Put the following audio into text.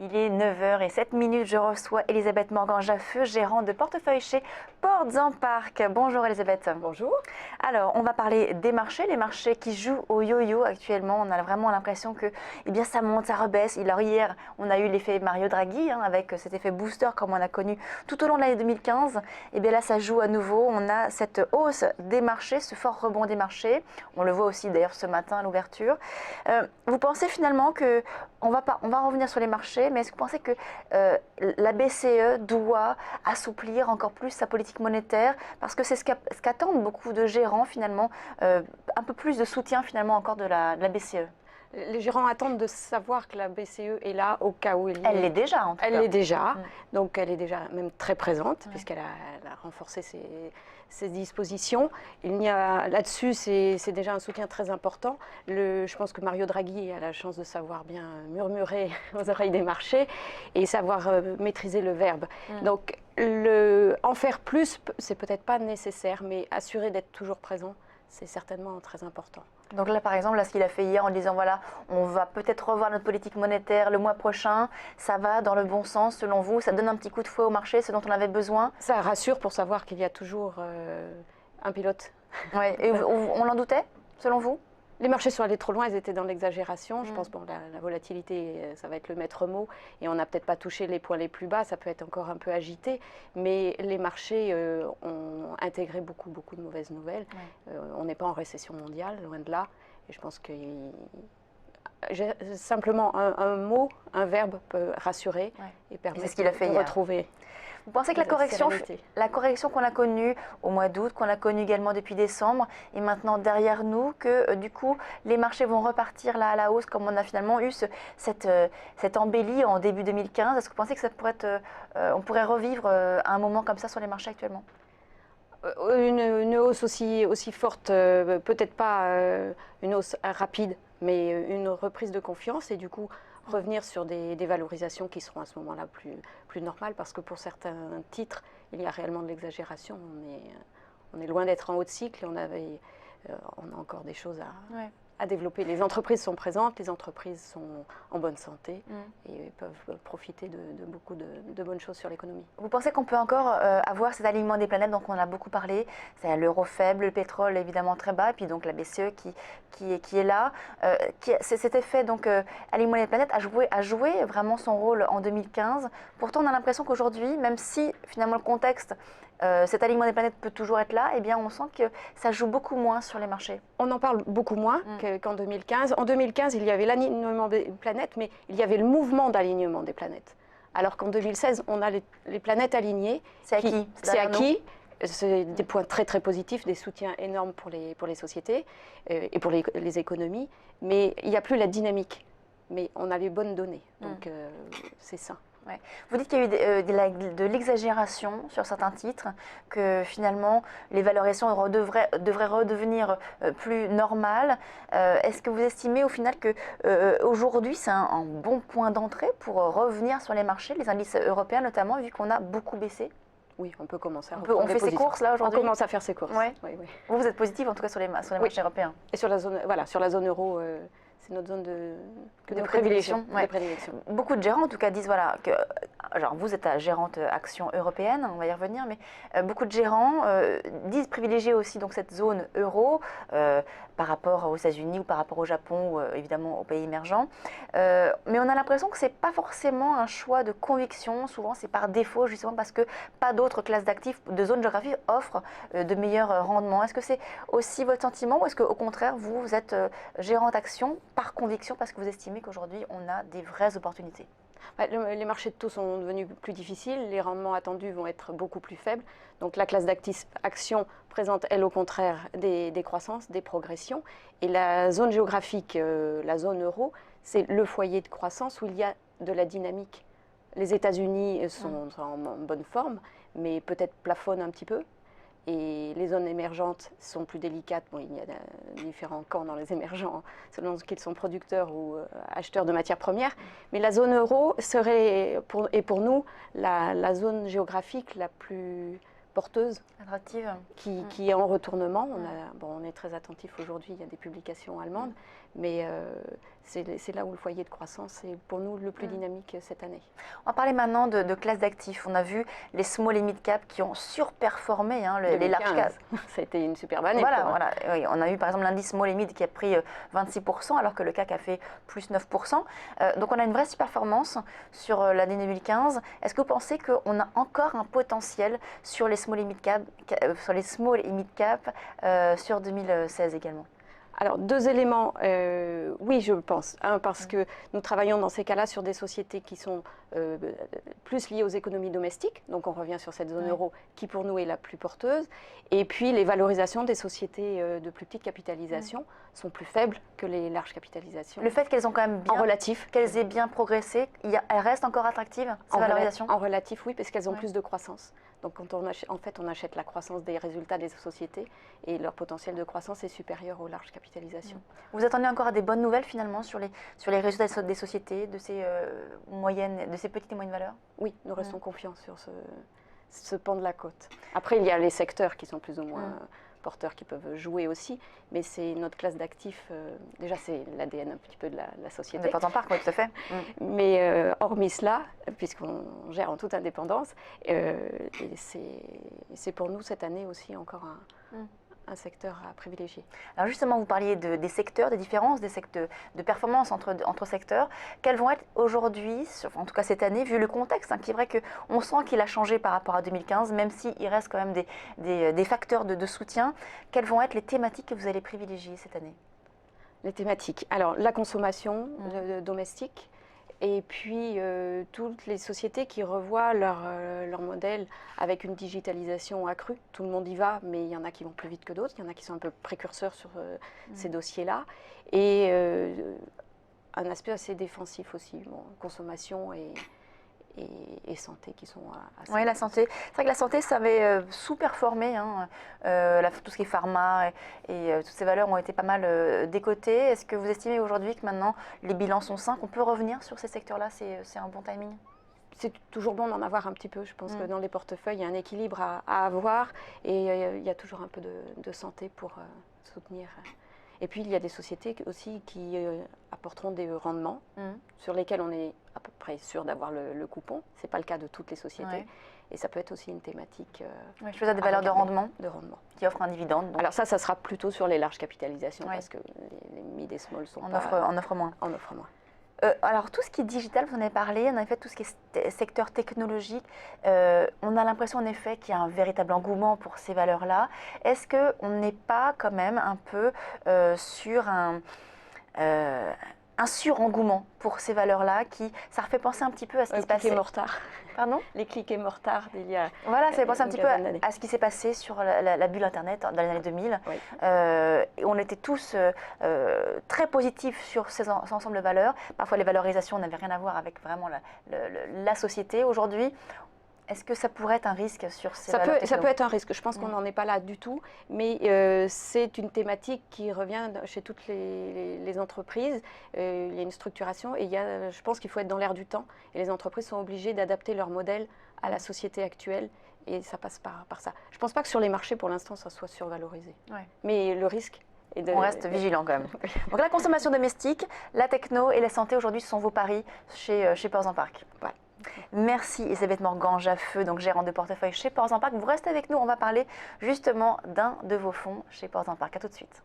Il est 9h07, je reçois Elisabeth Morgan-Jaffeux, gérante de portefeuille chez Portes en Parc. Bonjour Elisabeth. Bonjour. Alors, on va parler des marchés, les marchés qui jouent au yo-yo actuellement. On a vraiment l'impression que ça monte, ça rebaisse. Alors hier, on a eu l'effet Mario Draghi, avec cet effet booster comme on a connu tout au long de l'année 2015. Et bien là, ça joue à nouveau. On a cette hausse des marchés, ce fort rebond des marchés. On le voit aussi d'ailleurs ce matin à l'ouverture. Vous pensez finalement que, on va revenir sur les marchés, mais est-ce que vous pensez que la BCE doit assouplir encore plus sa politique monétaire, parce que c'est ce qu'attendent beaucoup de gérants finalement, un peu plus de soutien finalement encore de la BCE? Les gérants attendent de savoir que la BCE est là au cas où elle l'est déjà en tout cas. Elle l'est déjà, donc elle est déjà même très présente, puisqu'elle a renforcé ses dispositions. Il y a là-dessus, c'est déjà un soutien très important. Je pense que Mario Draghi a la chance de savoir bien murmurer aux oreilles des marchés et savoir maîtriser le verbe. Donc en faire plus, c'est peut-être pas nécessaire, mais assurer d'être toujours présent, c'est certainement très important. Donc là, par exemple, ce qu'il a fait hier en disant, voilà, on va peut-être revoir notre politique monétaire le mois prochain, ça va dans le bon sens selon vous? Ça donne un petit coup de fouet au marché, ce dont on avait besoin? Ça rassure pour savoir qu'il y a toujours un pilote. Ouais. Et on l'en doutait, selon vous? Les marchés sont allés trop loin, ils étaient dans l'exagération. Je pense que la volatilité, ça va être le maître mot. Et on n'a peut-être pas touché les points les plus bas, ça peut être encore un peu agité. Mais les marchés ont intégré beaucoup de mauvaises nouvelles. On n'est pas en récession mondiale, loin de là. Et je pense que simplement un mot, un verbe peut rassurer et permettre de retrouver. Vous pensez que la correction qu'on a connue au mois d'août, qu'on a connue également depuis décembre, est maintenant derrière nous, que du coup les marchés vont repartir là à la hausse comme on a finalement eu cette embellie en début 2015? Est-ce que vous pensez que ça pourrait on pourrait revivre un moment comme ça sur les marchés actuellement? Une hausse aussi forte, peut-être pas une hausse rapide, mais une reprise de confiance et du coup revenir sur des valorisations qui seront à ce moment-là plus normales, parce que pour certains titres, il y a réellement de l'exagération. On est loin d'être en haut de cycle et on a encore des choses à développer. Les entreprises sont présentes, les entreprises sont en bonne santé et peuvent profiter de beaucoup de bonnes choses sur l'économie. Vous pensez qu'on peut encore avoir cet alignement des planètes dont on a beaucoup parlé? C'est l'euro faible, le pétrole évidemment très bas, et puis donc la BCE qui est là. Cet effet donc alignement des planètes a joué vraiment son rôle en 2015. Pourtant on a l'impression qu'aujourd'hui, même si finalement le contexte, cet alignement des planètes peut toujours être là, eh bien on sent que ça joue beaucoup moins sur les marchés. On en parle beaucoup moins qu'en 2015. En 2015, il y avait l'alignement des planètes, mais il y avait le mouvement d'alignement des planètes. Alors qu'en 2016, on a les planètes alignées. C'est acquis. C'est acquis. C'est des points très positifs, des soutiens énormes pour les sociétés et pour les économies. Mais il n'y a plus la dynamique. Mais on a les bonnes données. Donc c'est ça. Ouais. Vous dites qu'il y a eu de l'exagération sur certains titres, que finalement les valorisations devraient redevenir plus normales. Est-ce que vous estimez au final que aujourd'hui c'est un bon point d'entrée pour revenir sur les marchés, les indices européens notamment, vu qu'on a beaucoup baissé? Oui, on peut commencer à on fait ses courses là aujourd'hui? On commence à faire ses courses. Oui. Vous êtes positive en tout cas sur les marchés européens? Et sur la zone euro, c'est notre zone de prédilection. Beaucoup de gérants en tout cas disent que vous êtes gérante action européenne, on va y revenir, mais beaucoup de gérants disent privilégier aussi donc cette zone euro par rapport aux États-Unis ou par rapport au Japon ou évidemment aux pays émergents. Mais on a l'impression que ce n'est pas forcément un choix de conviction, souvent c'est par défaut justement parce que pas d'autres classes d'actifs de zones géographiques offrent de meilleurs rendements. Est-ce que c'est aussi votre sentiment ou est-ce qu'au contraire vous êtes gérante action par conviction parce que vous estimez qu'aujourd'hui on a des vraies opportunités? Les marchés de taux sont devenus plus difficiles, les rendements attendus vont être beaucoup plus faibles. Donc la classe d'actifs actions présente, elle, au contraire, des croissances, des progressions. Et la zone géographique, la zone euro, c'est le foyer de croissance où il y a de la dynamique. Les États-Unis sont en bonne forme, mais peut-être plafonnent un petit peu. Et les zones émergentes sont plus délicates. Bon, il y a différents camps dans les émergents, selon qu'ils sont producteurs ou acheteurs de matières premières. Mais la zone euro serait, pour nous, la zone géographique la plus porteuse, Attractive. qui est en retournement. On est très attentif aujourd'hui, il y a des publications allemandes, mais c'est là où le foyer de croissance est pour nous le plus dynamique cette année. On va parler maintenant de classes d'actifs. On a vu les small et mid cap qui ont surperformé les large cap. Ça a été une superbe année. Voilà. Oui, on a eu par exemple l'indice small et mid qui a pris 26% alors que le CAC a fait plus 9%. Donc on a une vraie performance sur l'année 2015. Est-ce que vous pensez qu'on a encore un potentiel sur les small et mid cap, sur 2016 également? Alors, deux éléments, oui, je le pense. Un, parce que nous travaillons dans ces cas-là sur des sociétés qui sont plus liées aux économies domestiques. Donc, on revient sur cette zone euro qui, pour nous, est la plus porteuse. Et puis, les valorisations des sociétés de plus petite capitalisation sont plus faibles que les larges capitalisations. Le fait qu'elles ont quand même bien, en relatif, qu'elles aient bien progressé, elles restent encore attractives, ces valorisations? En relatif, oui, parce qu'elles ont plus de croissance. Donc, quand on achète la croissance des résultats des sociétés et leur potentiel de croissance est supérieur aux larges capitalisations. Vous attendez encore à des bonnes nouvelles finalement sur les résultats des sociétés, de ces petites et moyennes valeurs? Oui, nous restons confiants sur ce pan de la côte. Après, il y a les secteurs qui sont plus ou moins porteurs qui peuvent jouer aussi, mais c'est notre classe d'actifs, déjà c'est l'ADN un petit peu de la société. De Ports en Parc, oui, tout à fait. Mais hormis cela, puisqu'on gère en toute indépendance, c'est pour nous cette année aussi encore un secteur à privilégier. Alors justement, vous parliez des secteurs, des différences, de performance entre secteurs. Quels vont être aujourd'hui, en tout cas cette année, vu le contexte, qui est vrai qu'on sent qu'il a changé par rapport à 2015, même s'il reste quand même des facteurs de soutien, quelles vont être les thématiques que vous allez privilégier cette année? Les thématiques. Alors, la consommation domestique, et puis toutes les sociétés qui revoient leur modèle avec une digitalisation accrue. Tout le monde y va, mais il y en a qui vont plus vite que d'autres, il y en a qui sont un peu précurseurs sur ces dossiers-là. Et un aspect assez défensif aussi, consommation et santé qui sont assez... Oui, la santé. C'est vrai que la santé, ça avait sous-performé. Tout ce qui est pharma et toutes ces valeurs ont été pas mal décotées. Est-ce que vous estimez aujourd'hui que maintenant les bilans sont sains, qu'on peut revenir sur ces secteurs-là? C'est un bon timing? C'est toujours bon d'en avoir un petit peu. Je pense que dans les portefeuilles, il y a un équilibre à avoir et il y a toujours un peu de santé pour soutenir. Et puis, il y a des sociétés aussi qui apporteront des rendements sur lesquels on est à peu près sûr d'avoir le coupon. Ce n'est pas le cas de toutes les sociétés. Ouais. Et ça peut être aussi une thématique. Je faisais des valeurs de rendement. Qui offrent un dividende. Donc. Alors ça sera plutôt sur les larges capitalisations parce que les mid et small sont en offre moins. En offre moins. Alors tout ce qui est digital, vous en avez parlé, on a fait tout ce qui est secteur technologique. On a l'impression en effet qu'il y a un véritable engouement pour ces valeurs-là. Est-ce qu'on n'est pas quand même un peu sur un surengouement pour ces valeurs-là ça refait penser un petit peu à ce qui se passait. Mortard. Pardon? Les clics et mortards d'il y a. Voilà, ça fait penser un petit peu à ce qui s'est passé sur la bulle Internet dans les années 2000. Oui. On était tous très positifs sur ces ensembles de valeurs. Parfois, les valorisations n'avaient rien à voir avec vraiment la société. Aujourd'hui, est-ce que ça pourrait être un risque sur ces valeurs? Ça peut être un risque. Je pense qu'on n'en est pas là du tout. Mais c'est une thématique qui revient chez toutes les entreprises. Il y a une structuration et je pense qu'il faut être dans l'air du temps. Et les entreprises sont obligées d'adapter leur modèle à la société actuelle. Et ça passe par ça. Je ne pense pas que sur les marchés, pour l'instant, ça soit survalorisé. Ouais. Mais le risque... On reste vigilant quand même. Donc la consommation domestique, la techno et la santé, aujourd'hui, ce sont vos paris chez Ports en Parc. Ouais. Merci Elisabeth Morgan-Jaffeux, donc gérante de portefeuille chez Ports en Parc. Vous restez avec nous, on va parler justement d'un de vos fonds chez Ports en Parc. À tout de suite.